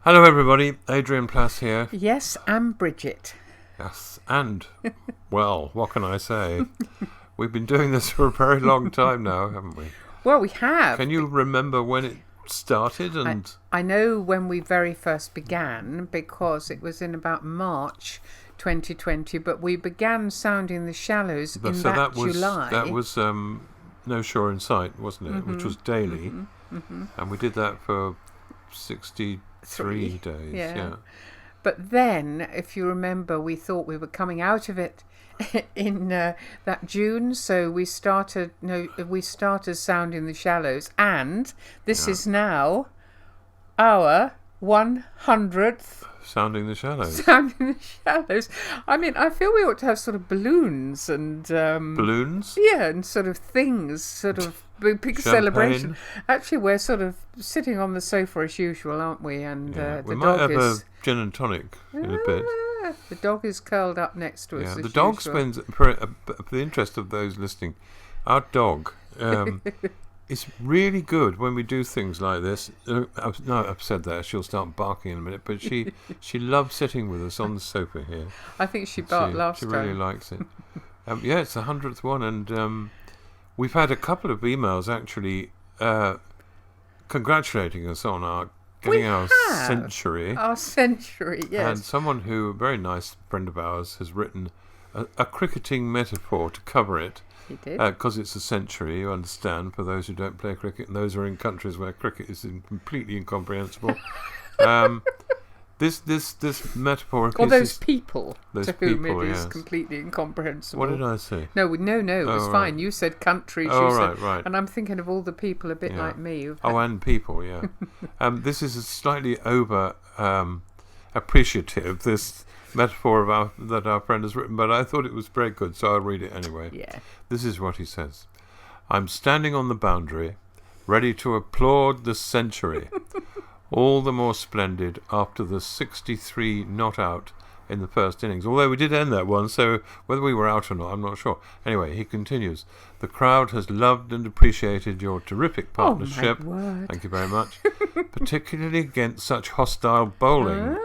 Hello everybody, Adrian Plass here. Yes, I'm Bridget. Yes, and, well, what can I say? We've been doing this for a very long time now, haven't we? Well, we have. Can you remember when it started? And I know when we very first began, because it was in about March 2020, but we began Sounding the Shallows in July. That was No Shore in Sight, wasn't it? Which was daily. And we did that for 63 days. Yeah. But then, if you remember, we thought we were coming out of it in that June, so we started Sounding the Shallows, and this is now our 100th Sounding the Shallows. Sounding the Shallows. I mean, I feel we ought to have sort of balloons and balloons. Yeah, and sort of things, sort of big celebration. Actually, we're sort of sitting on the sofa as usual, aren't we? And we might have a gin and tonic in a bit. The dog is curled up next to us. Yeah, as the dog usual. spends, for the interest of those listening, our dog is really good when we do things like this. I've said that. She'll start barking in a minute, but she loves sitting with us on the sofa here. I think she barked last time. She really likes it. It's the 100th one, and we've had a couple of emails actually congratulating us on our century. Our century, yes. And someone who, a very nice friend of ours, has written a cricketing metaphor to cover it. He did. Because it's a century, you understand, for those who don't play cricket and those who are in countries where cricket is completely incomprehensible. This metaphor... Or those people to whom it is completely incomprehensible. What did I say? No, it was fine. You said countries. Right. And I'm thinking of all the people a bit like me. And people, yeah. This is a slightly over appreciative, this metaphor that our friend has written, but I thought it was very good, so I'll read it anyway. Yeah. This is what he says. I'm standing on the boundary, ready to applaud the century. All the more splendid after the 63 not out in the first innings. Although we did end that one, so whether we were out or not, I'm not sure. Anyway, he continues. The crowd has loved and appreciated your terrific partnership. Oh, my word. Thank you very much. Particularly against such hostile bowling.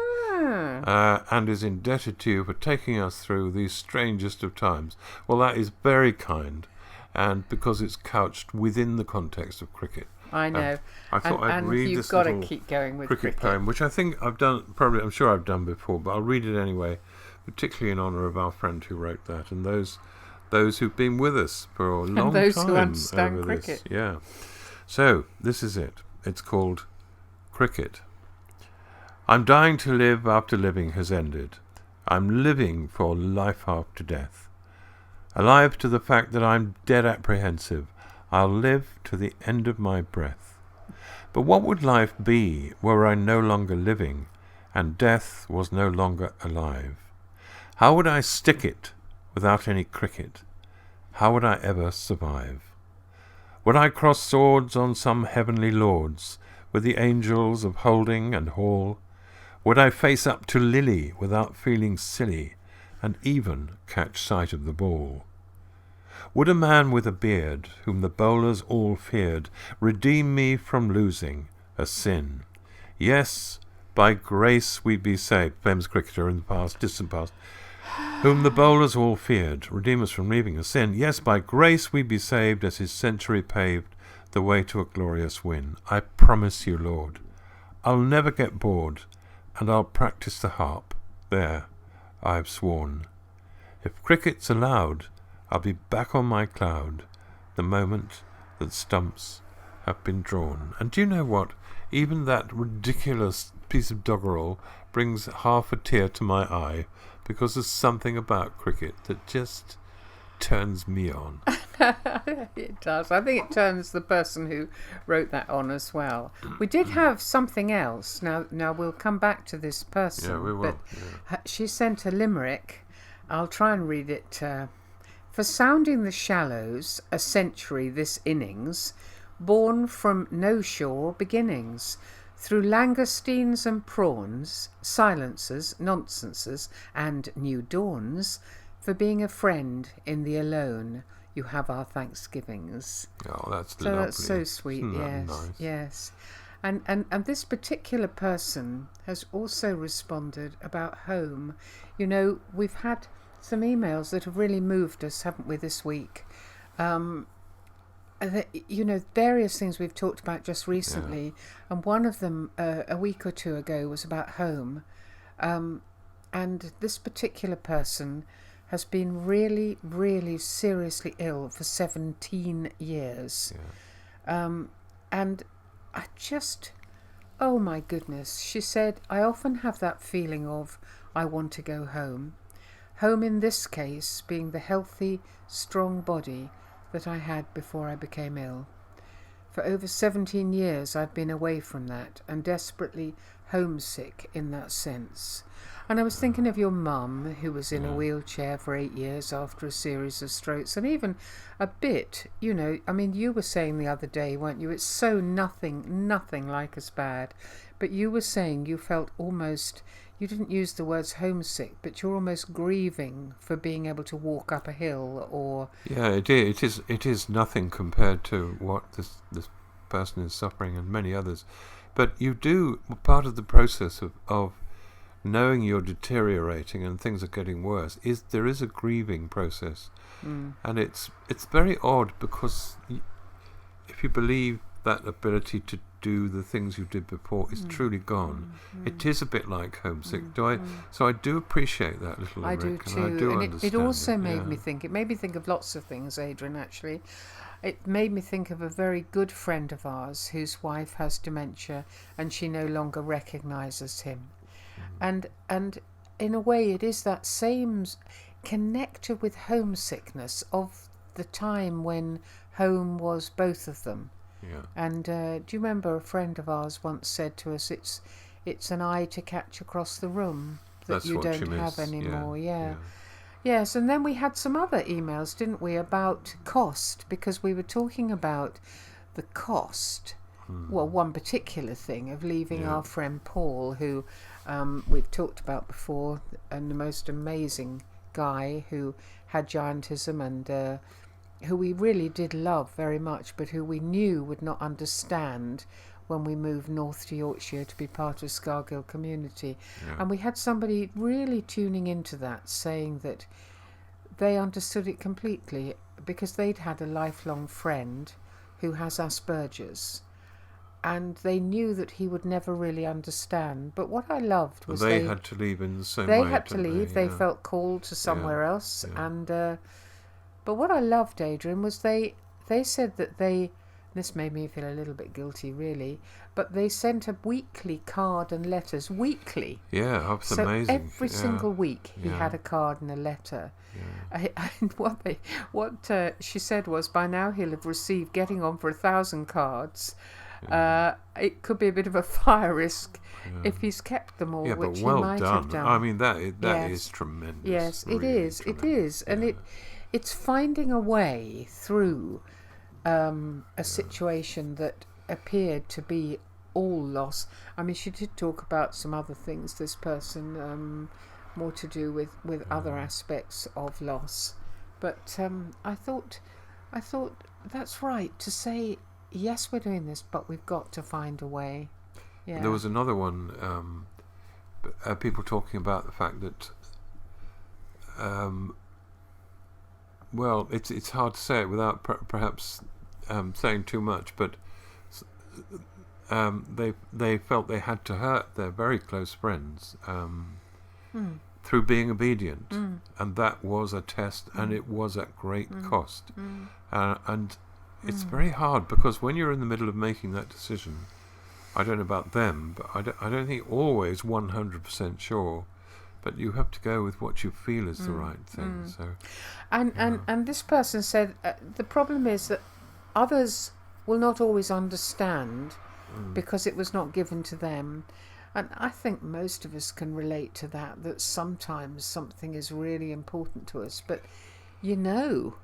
And is indebted to you for taking us through these strangest of times. Well, that is very kind, and because it's couched within the context of cricket. I know. I thought I'd read you've this got little to keep going with cricket poem, which I think I've done, I'm sure I've done before, but I'll read it anyway, particularly in honour of our friend who wrote that, and those who've been with us for a long time. And those who understand cricket. This. Yeah. So, this is it. It's called Cricket. I'm dying to live after living has ended. I'm living for life after death. Alive to the fact that I'm dead apprehensive. I'll live to the end of my breath. But what would life be were I no longer living, and death was no longer alive? How would I stick it without any cricket? How would I ever survive? Would I cross swords on some heavenly lords, with the angels of Holding and Hall? Would I face up to Lily without feeling silly, and even catch sight of the ball? Would a man with a beard, whom the bowlers all feared, redeem me from losing a sin? Yes, by grace we be saved. Famous cricketer in the past, distant past. Whom the bowlers all feared, redeem us from leaving a sin. Yes, by grace we be saved, as his century paved the way to a glorious win. I promise you, Lord, I'll never get bored, and I'll practice the harp. There, I've sworn. If cricket's allowed, I'll be back on my cloud the moment that stumps have been drawn. And do you know what? Even that ridiculous piece of doggerel brings half a tear to my eye, because there's something about cricket that just turns me on. It does. I think it turns the person who wrote that on as well. We did have something else. Now we'll come back to this person. Yeah, we will. She sent a limerick. I'll try and read it. For Sounding the Shallows, a century this innings, born from no shore beginnings, through langoustines and prawns, silences, nonsenses, and new dawns, for being a friend in the alone, you have our thanksgivings. Oh, that's so lovely. That's so sweet. Isn't that Yes, nice? yes. And this particular person has also responded about home. You know, we've had some emails that have really moved us, haven't we, this week? You know, various things we've talked about just recently, and one of them a week or two ago was about home. And this particular person has been really, really seriously ill for 17 years. And I just, oh my goodness, she said, I often have that feeling of, I want to go home. Home in this case being the healthy, strong body that I had before I became ill. For over 17 years I'd been away from that and desperately homesick in that sense. And I was thinking of your mum, who was in a wheelchair for 8 years after a series of strokes, and even a bit, you know, I mean, you were saying the other day, weren't you, it's so nothing like as bad, but you were saying you felt almost, you didn't use the words homesick, but you're almost grieving for being able to walk up a hill, or... Yeah, it is nothing compared to what this person is suffering, and many others. But you do, part of the process of knowing you're deteriorating and things are getting worse, there is a grieving process. And it's very odd, because if you believe that ability to do the things you did before is truly gone, it is a bit like homesick. So I do appreciate that little I lyric, do too, and I do and understand it also it, made me think. It made me think of lots of things, Adrian. Actually, it made me think of a very good friend of ours whose wife has dementia, and she no longer recognises him. And in a way, it is that same connected with homesickness of the time when home was both of them. And do you remember a friend of ours once said to us, it's an eye to catch across the room that That's you what don't she have missed. anymore. Yes, and then we had some other emails, didn't we, about cost, because we were talking about the cost. Well, one particular thing of leaving our friend Paul, who we've talked about before, and the most amazing guy who had giantism, and who we really did love very much, but who we knew would not understand when we moved north to Yorkshire to be part of Scargill community. And we had somebody really tuning into that, saying that they understood it completely, because they'd had a lifelong friend who has Asperger's, and they knew that he would never really understand. But what I loved was they had to leave in the same way. They had to leave. They felt called to somewhere else. And but what I loved, Adrian, was they said that this made me feel a little bit guilty, really, but they sent a weekly card and letters, weekly. Yeah, that's amazing. Every single week he had a card and a letter. And what she said was, by now he'll have received, getting on for 1,000 cards. It could be a bit of a fire risk if he's kept them all, which but he might have done. I mean, that is tremendous. Yes, really it is. It is, and it's finding a way through a situation that appeared to be all loss. I mean, she did talk about some other things, this person, more to do with other aspects of loss. But I thought that's right to say, yes, we're doing this, but we've got to find a way. Yeah. There was another one, people talking about the fact that well, it's hard to say it without perhaps saying too much, but they felt they had to hurt their very close friends through being obedient, and that was a test, and it was at great cost. And it's very hard, because when you're in the middle of making that decision, I don't know about them, but I don't think always 100% sure. But you have to go with what you feel is the right thing. So, and this person said the problem is that others will not always understand because it was not given to them. And I think most of us can relate to that sometimes something is really important to us, but you know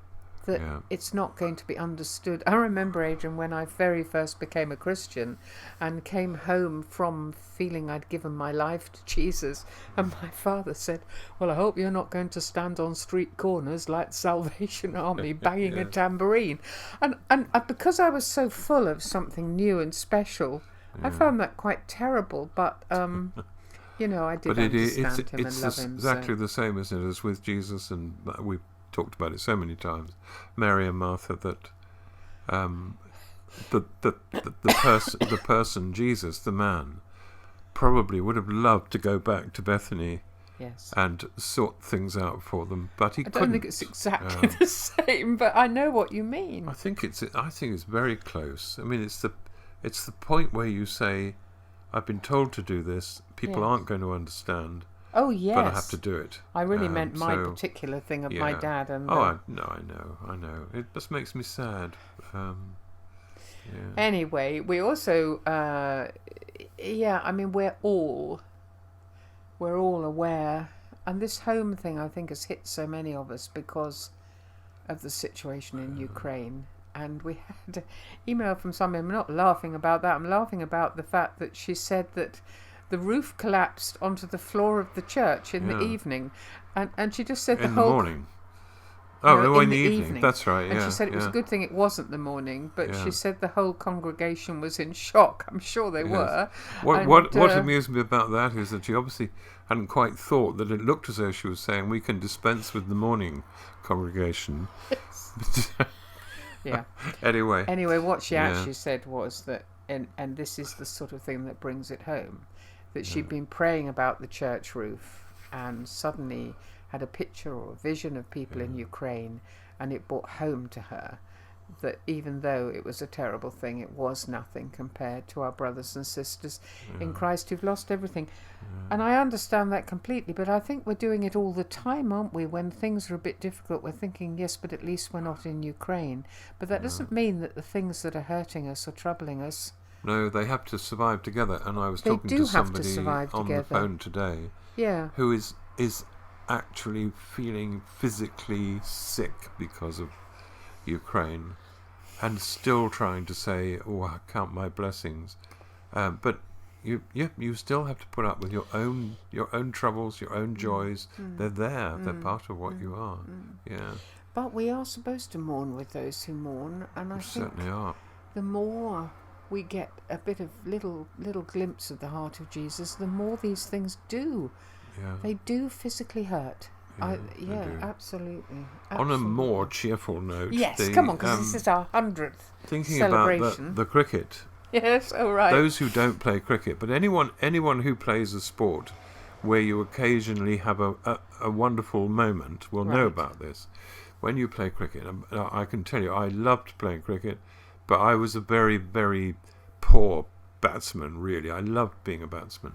that it's not going to be understood. I remember, Adrian, when I very first became a Christian and came home from feeling I'd given my life to Jesus, and my father said, well, I hope you're not going to stand on street corners like Salvation Army banging a tambourine. And because I was so full of something new and special, I found that quite terrible, but you know, I did But understand him and love it's him. exactly So. the same, isn't it, as with Jesus, and we've talked about it so many times, Mary and Martha, that the person Jesus, the man, probably would have loved to go back to Bethany Yes. and sort things out for them, but he I couldn't. don't think it's exactly the same, but I know what you mean. I think it's very close. I mean, it's the point where you say, "I've been told to do this. People Yes. aren't going to understand, Oh yes. but I have to do it." I really meant my so, particular thing of my yeah. dad and. I know. It just makes me sad. Yeah. Anyway, we also, I mean, we're all aware, and this home thing I think has hit so many of us because of the situation in Ukraine. And we had an email from someone. I'm not laughing about that. I'm laughing about the fact that she said that the roof collapsed onto the floor of the church in the evening, and she just said in the whole morning. Oh, no, in the evening. That's right. And yeah, she said it was a good thing it wasn't the morning, but Yeah. she said the whole congregation was in shock. I'm sure they Yes. were. What amused me about that is that she obviously hadn't quite thought that it looked as though she was saying we can dispense with the morning congregation. Yeah. Anyway, what she Yeah. actually said was that, and this is the sort of thing that brings it home, that she'd been praying about the church roof and suddenly had a picture or a vision of people in Ukraine, and it brought home to her that even though it was a terrible thing, it was nothing compared to our brothers and sisters in Christ who've lost everything. And I understand that completely, but I think we're doing it all the time, aren't we? When things are a bit difficult, we're thinking, yes, but at least we're not in Ukraine. But that doesn't mean that the things that are hurting us or troubling us. No, they have to survive together. And I was They talking do to have to somebody survive on together. the phone today Yeah. who is actually feeling physically sick because of Ukraine, and still trying to say, "Oh, I count my blessings," but you still have to put up with your own troubles, your own joys. They're there. They're part of what you are. Yeah, But we are supposed to mourn with those who mourn, and I you think certainly are. the more we get a bit of little glimpse of the heart of Jesus, the more these things do. Yeah. They do physically hurt. Yeah, they do. Absolutely. On a more cheerful note, Yes, come on, because this is our 100th thinking celebration. about the cricket. Yes, all right. Those who don't play cricket, but anyone who plays a sport where you occasionally have a wonderful moment will know Right. about this. When you play cricket, I can tell you, I loved playing cricket, but I was a very, very poor batsman, really. I loved being a batsman.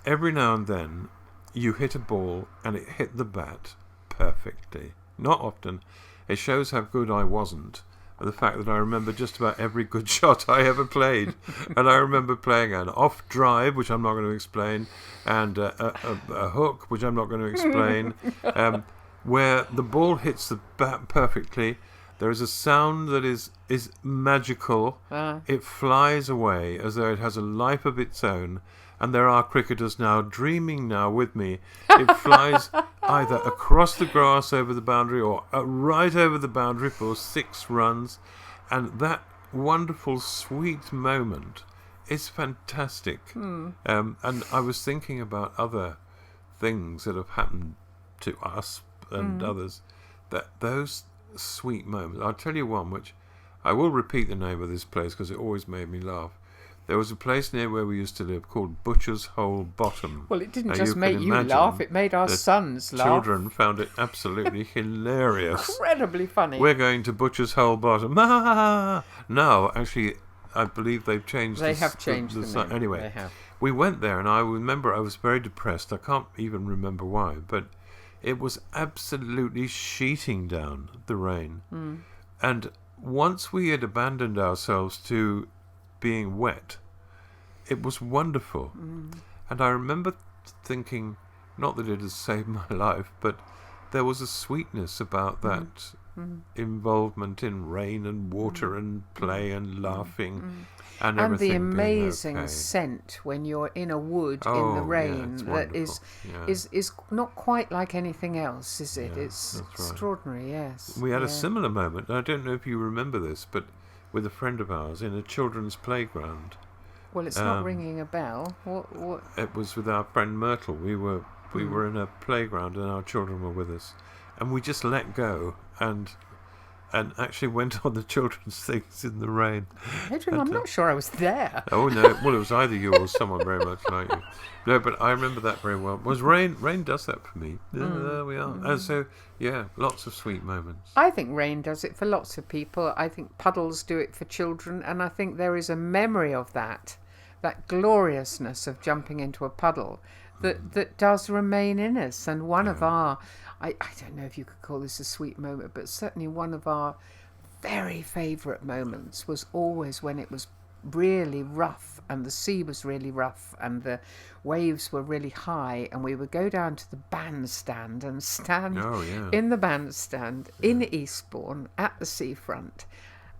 Every now and then, you hit a ball and it hit the bat perfectly. Not often. It shows how good I wasn't. The fact that I remember just about every good shot I ever played. And I remember playing an off drive, which I'm not going to explain, and a hook, which I'm not going to explain, where the ball hits the bat perfectly. There is a sound that is magical. It flies away as though it has a life of its own. And there are cricketers now dreaming now with me. It flies either across the grass over the boundary or right over the boundary for 6 runs. And that wonderful, sweet moment is fantastic. And I was thinking about other things that have happened to us and others. That those sweet moments. I'll tell you one, which I will repeat the name of this place because it always made me laugh. There was a place near where we used to live called Butcher's Hole Bottom. Well, it didn't Now, just you make can you imagine laugh, it made our the sons laugh. Children found it absolutely hilarious. Incredibly funny. We're going to Butcher's Hole Bottom. Ah! No, actually, I believe they've changed They have changed the sign. name. Anyway, They have. we went there, and I remember I was very depressed. I can't even remember why, but it was absolutely sheeting down, the rain. And once we had abandoned ourselves to being wet, it was wonderful. And I remember thinking, not that it has saved my life, but there was a sweetness about that involvement in rain and water and play and laughing and And everything the being amazing okay. scent when you're in a wood in Oh, the yeah, rain it's that is wonderful. Yeah. is not quite like anything else, is it? Yeah, It's that's right. extraordinary, yes. We had yeah. a similar moment. I don't know if you remember this, but with a friend of ours in a children's playground Well, it's not ringing a bell. What? It was with our friend Myrtle. We were in a playground and our children were with us, and we just let go and actually went on the children's things in the rain. Adrian, I'm not sure I was there. Oh no! Well, it was either you or someone very much like you. No, but I remember that very well. Was rain does that for me? There we are. And so yeah, lots of sweet moments. I think rain does it for lots of people. I think puddles do it for children, and I think there is a memory of that gloriousness of jumping into a puddle that does remain in us. And one of our, I don't know if you could call this a sweet moment, but certainly one of our very favourite moments was always when it was really rough and the sea was really rough and the waves were really high, and we would go down to the bandstand and stand in the bandstand in Eastbourne at the seafront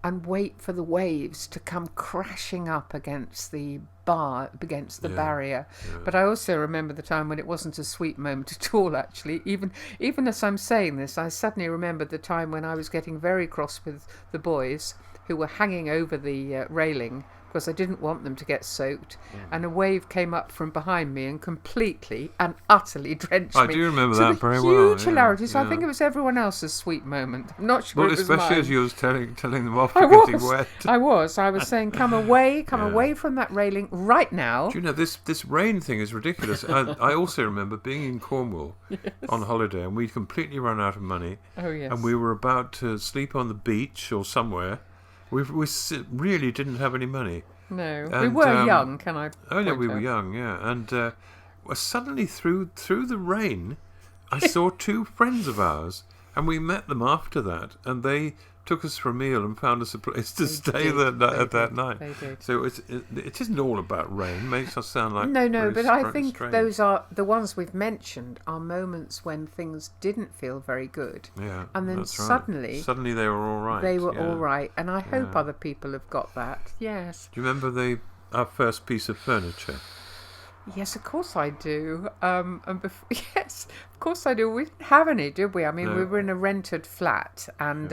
and wait for the waves to come crashing up against the barrier. But I also remember the time when it wasn't a sweet moment at all, actually. Even as I'm saying this, I suddenly remembered the time when I was getting very cross with the boys who were hanging over the railing because I didn't want them to get soaked, and a wave came up from behind me and completely and utterly drenched me. I do remember that very well. Huge hilarity. So I think it was everyone else's sweet moment. I'm not sure it was especially mine. as you was telling them off for getting wet. I was saying, come away from that railing right now. Do you know, this rain thing is ridiculous. I also remember being in Cornwall on holiday, and we'd completely run out of money. Oh yes. And we were about to sleep on the beach or somewhere. We really didn't have any money. No, and we were young. Can I? Oh no, we were young, yeah. And suddenly through the rain, I saw two friends of ours, and we met them after that, and they took us for a meal and found us a place to stay that night. They did. So it isn't all about rain. Makes us sound like no. But I think strange. those are the ones we've mentioned are moments when things didn't feel very good. Yeah, and then that's right. suddenly they were all right. They were all right, and I hope other people have got that. Yes. Do you remember our first piece of furniture? Yes, of course I do. Yes, of course I do. We didn't have any, did we? I mean, we were in a rented flat, and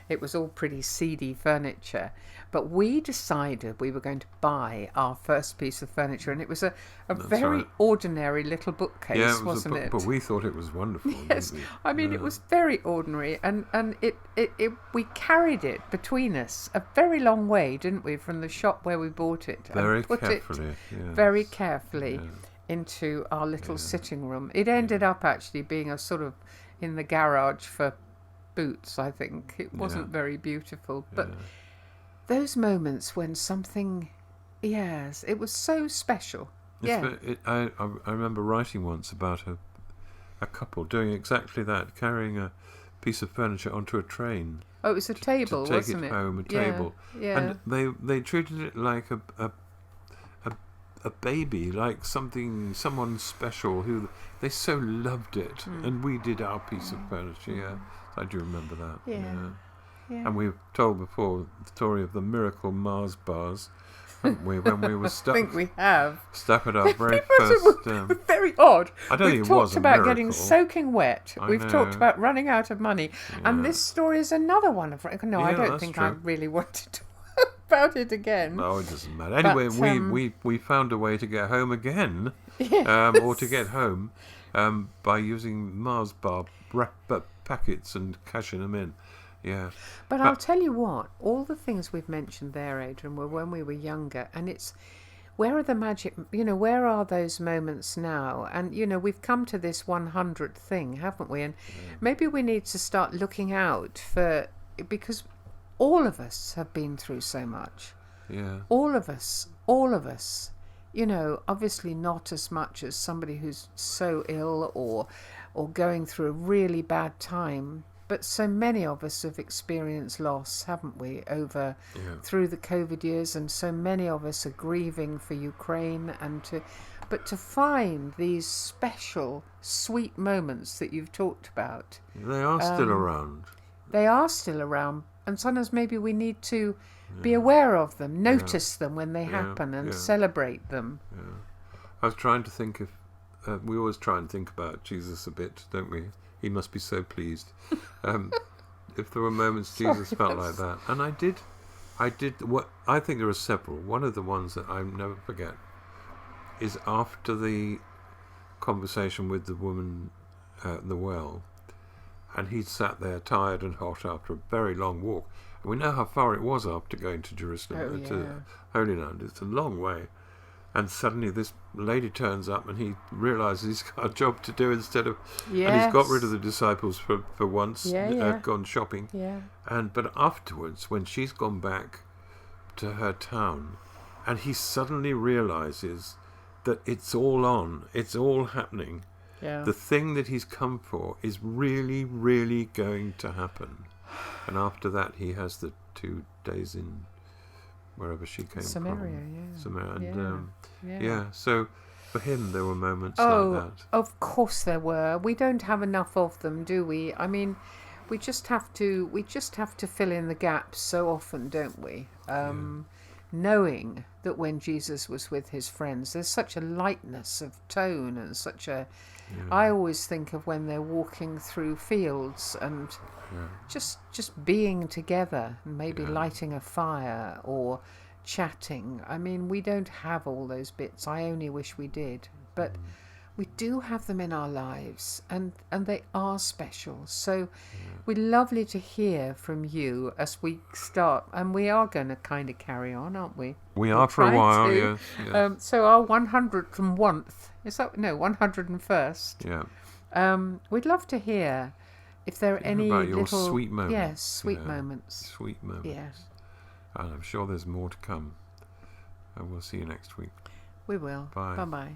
it was all pretty seedy furniture. But we decided we were going to buy our first piece of furniture, and it was a very ordinary little bookcase, wasn't it? But we thought it was wonderful. Yes, I mean, it was very ordinary, and we carried it between us a very long way, didn't we, from the shop where we bought it, very carefully into our little sitting room. It ended up actually being a sort of in the garage for boots, I think. It wasn't very beautiful, but those moments when something, it was so special. I remember writing once about a couple doing exactly that, carrying a piece of furniture onto a train. Oh, it was a table, wasn't it? To take it home, a table. Yeah. And they treated it like a baby, like someone special who they so loved it, and we did our piece of furniture. Yeah, I do remember that. Yeah. And we've told before the story of the miracle Mars bars, haven't we? When we were stuck. I think we have. Stuck at our very first. Very odd. I don't think it was a miracle. We've talked about getting soaking wet. We've talked about running out of money, and this story is another one of. No, I don't think I really want to talk about it again. No, it doesn't matter. Anyway, we found a way to get home again, or to get home, by using Mars bar packets and cashing them in. Yeah. But I'll tell you what, all the things we've mentioned there, Adrian, were when we were younger, and it's where are the magic, where are those moments now? And, we've come to this 100th thing, haven't we? And maybe we need to start looking out because all of us have been through so much. Yeah. All of us. Obviously not as much as somebody who's so ill or going through a really bad time. But so many of us have experienced loss, haven't we, through the COVID years, and so many of us are grieving for Ukraine, but to find these special, sweet moments that you've talked about. They are still around. They are still around, and sometimes maybe we need to be aware of them, notice them when they happen, and celebrate them. Yeah. I was trying to think of, we always try and think about Jesus a bit, don't we? He must be so pleased. If there were moments Jesus felt like that. And I did I did. What I think there are several. One of the ones that I never forget is after the conversation with the woman at the well, and he'd sat there tired and hot after a very long walk. And we know how far it was after going to Jerusalem, to Holy Land. It's a long way. And suddenly this lady turns up and he realises he's got a job to do instead of... Yes. And he's got rid of the disciples for once, gone shopping. Yeah. But afterwards, when she's gone back to her town, and he suddenly realises that it's all on, it's all happening. Yeah. The thing that he's come for is really, really going to happen. And after that, he has the 2 days in wherever she came Samaria, from. yeah. Samaria. And, yeah. So for him, there were moments like that. Of course there were. We don't have enough of them, do we? I mean, we just have to fill in the gaps so often, don't we? Knowing that when Jesus was with his friends, there's such a lightness of tone and such a... I always think of when they're walking through fields and just being together, maybe lighting a fire or chatting. I mean, we don't have all those bits. I only wish we did. But we do have them in our lives, and they are special. So we're lovely to hear from you as we start, and we are going to kind of carry on, aren't we? We are for a while, yes. So our 101st, is that, no, 101st. Yeah. We'd love to hear if there are any about your little... sweet moments. Yes, sweet moments. Sweet moments. Yes. And I'm sure there's more to come. And we'll see you next week. We will. Bye. Bye-bye.